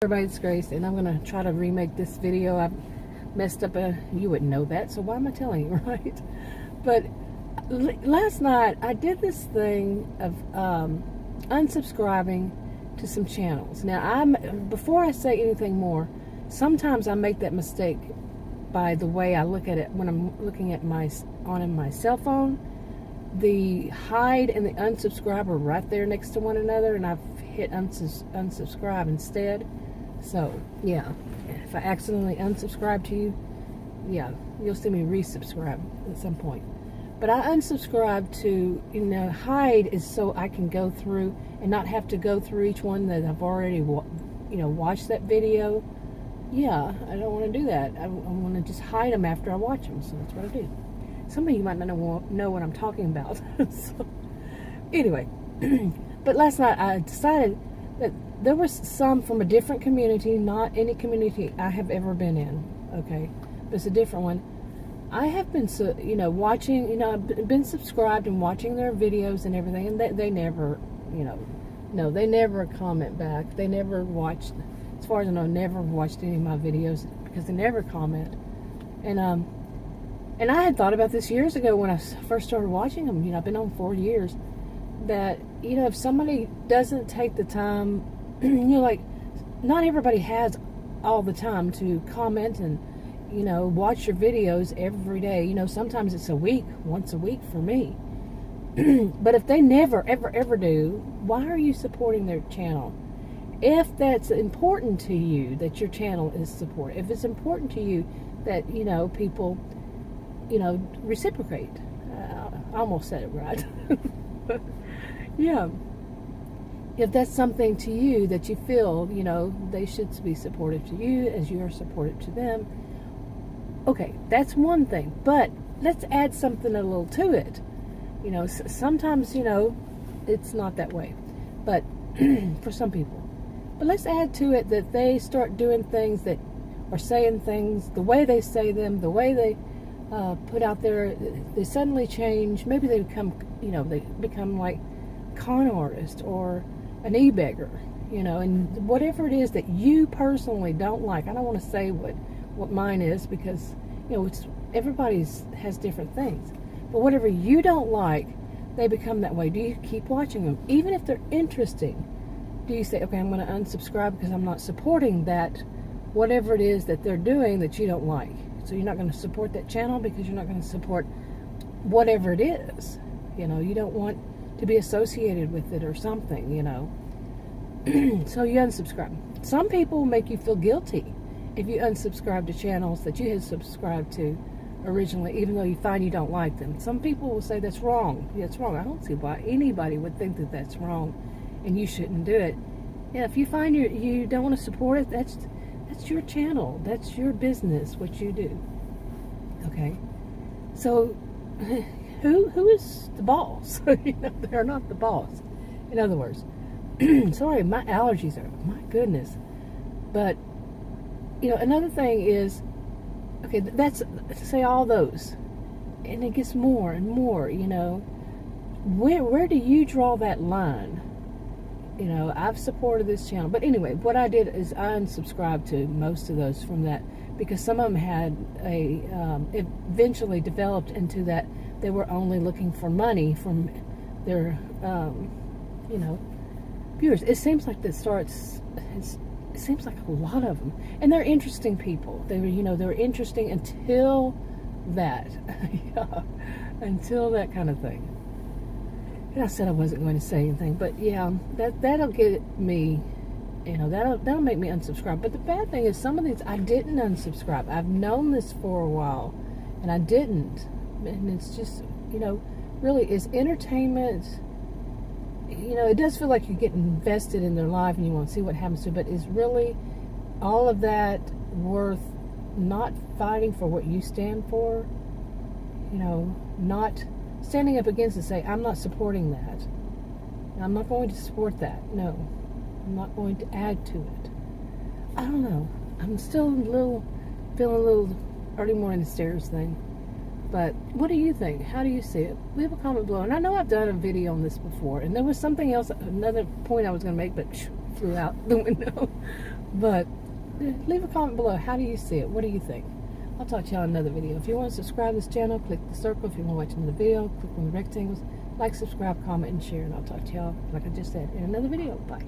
Everybody's Grace, and I'm going to try to remake this video. I've messed up you wouldn't know that, so why am I telling you, right? But last night I did this thing of unsubscribing to some channels. Now, before I say anything more, sometimes I make that mistake by the way I look at it when I'm looking at my cell phone. The hide and the unsubscribe are right there next to one another, and I've hit unsubscribe instead. So yeah, if I accidentally unsubscribe to you, yeah, you'll see me resubscribe at some point. But I unsubscribe to, hide is so I can go through and not have to go through each one that I've already watched that video. Yeah, I don't want to do that. I want to just hide them after I watch them, so that's what I do. Some of you might not know what I'm talking about. So, anyway, but last night I decided that there was some from a different community, not any community I have ever been in, okay? But it's a different one. I have been, watching, I've been subscribed and watching their videos and everything, and they never, no, they never comment back. They never watched, as far as I know, never watched any of my videos because they never comment. And I had thought about this years ago when I first started watching them. I've been on 4 years. That, if somebody doesn't take the time, like, not everybody has all the time to comment and, watch your videos every day. Sometimes it's once a week for me. But if they never, ever do, why are you supporting their channel? If that's important to you, that your channel is supported, if it's important to you that, people, reciprocate. I almost said it right. Yeah. If that's something to you that you feel, they should be supportive to you as you are supportive to them. Okay, that's one thing. But let's add something a little to it. Sometimes, it's not that way. But for some people. But let's add to it that they start doing things that are saying things, the way they say them, the way they put out there, they suddenly change. Maybe they become like con artist or an e-beggar, and whatever it is that you personally don't like. I don't want to say what mine is because, everybody's has different things. But whatever you don't like, they become that way. Do you keep watching them? Even if they're interesting, do you say, okay, I'm going to unsubscribe because I'm not supporting that, whatever it is that they're doing that you don't like? So you're not going to support that channel because you're not going to support whatever it is. You don't want to be associated with it or something, So you unsubscribe. Some people make you feel guilty if you unsubscribe to channels that you had subscribed to originally, even though you find you don't like them. Some people will say that's wrong. Yeah, it's wrong. I don't see why anybody would think that that's wrong and you shouldn't do it. Yeah, if you find you don't want to support it, that's your channel. That's your business, what you do. Okay? So, who is the boss? They're not the boss. In other words, sorry, my allergies are, my goodness. But, another thing is, okay, that's, say all those. And it gets more and more, Where do you draw that line? I've supported this channel. But anyway, what I did is I unsubscribed to most of those from that because some of them had eventually developed into that they were only looking for money from their, viewers. It seems like it seems like a lot of them. And they're interesting people. They were interesting until that. Yeah, until that kind of thing. And I said I wasn't going to say anything, but yeah, that'll get me, that'll make me unsubscribe. But the bad thing is some of these I didn't unsubscribe. I've known this for a while, and I didn't. And it's just, really is entertainment. It does feel like you get invested in their life and you want to see what happens to it, but is really all of that worth not fighting for what you stand for? Not standing up against it, say, I'm not supporting that. I'm not going to support that. No. I'm not going to add to it. I don't know. I'm still feeling a little early morning stairs thing. But what do you think? How do you see it? Leave a comment below. And I know I've done a video on this before. And there was something else, another point I was going to make, but flew out the window. But leave a comment below. How do you see it? What do you think? I'll talk to y'all in another video. If you want to subscribe to this channel, click the circle. If you want to watch another video, click on the rectangles. Like, subscribe, comment, and share. And I'll talk to y'all, like I just said, in another video. Bye.